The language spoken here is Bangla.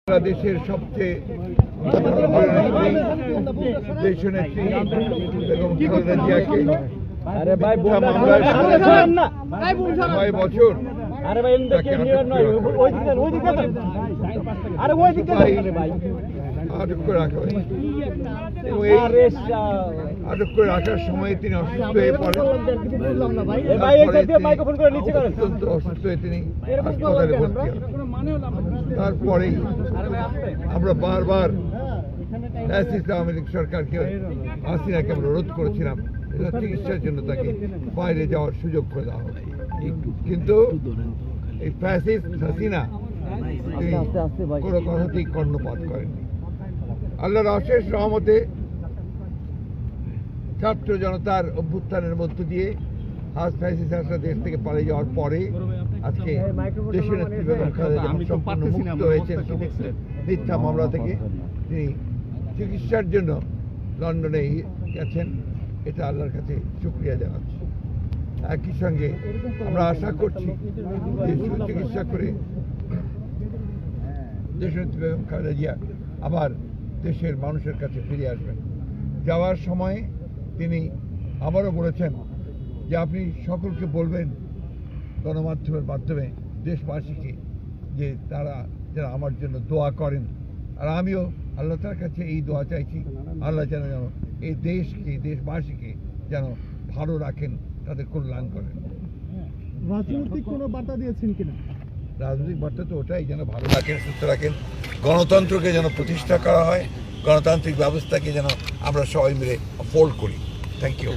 বাংলাদেশের সবচেয়ে দেশনেত্রী বেগম খালেদা জিয়াকে মামলায় 6 বছর আটক করে রাখা হয়েছে। আটক করে রাখার সময় তিনি অসুস্থ হয়ে পড়েন। অত্যন্ত অসুস্থ হয়ে তিনি হাসপাতালে ভর্তি হন। তারপরেই আমরা বারবার আওয়ামী লীগ সরকারকে হাসিনাকে আমরা রোধ করেছিলাম চিকিৎসার জন্য তাকে বাইরে যাওয়ার সুযোগ করে দেওয়া হবে, কিন্তু এই ফ্যাসিস্ট হাসিনা তিনি কোনো কথাতেই কর্ণপাত করেননি। আল্লাহর অশেষ রহমতে ছাত্র জনতার অভ্যুত্থানের মধ্য দিয়ে ফ্যাসিস্ট হাসিনা দেশ থেকে পালিয়ে যাওয়ার পরে আজকে দেশের নেত্রী বেগম খালেদা জিয়া সম্পূর্ণ মুক্ত হয়েছেন মিথ্যা মামলা থেকে। তিনি চিকিৎসার জন্য লন্ডনে গেছেন, এটা আল্লাহর কাছে শুকরিয়া জানাচ্ছি। একই সঙ্গে আমরা আশা করছি যে সুচিকিৎসা করে দেশনেত্রী বেগম খালেদা জিয়া আবার দেশের মানুষের কাছে ফিরে আসবেন। যাওয়ার সময় তিনি আবারও বলেছেন যে আপনি সকলকে বলবেন গণমাধ্যমের মাধ্যমে দেশবাসীকে যে তারা যেন আমার জন্য দোয়া করেন, আর আমিও আল্লাহ তার কাছে এই দোয়া চাইছি, আল্লাহ যেন এই দেশকে দেশবাসীকে যেন ভালো রাখেন, তাদের কল্যাণ করেন। রাজনৈতিক কোনো বার্তা দিয়েছেন কিনা? রাজনৈতিক বার্তা তো ওটাই, যেন ভালো রাখেন, সুস্থ রাখেন, গণতন্ত্রকে যেন প্রতিষ্ঠা করা হয়, গণতান্ত্রিক ব্যবস্থাকে যেন আমরা সবাই মিলে ফোল্ড করি। Thank you.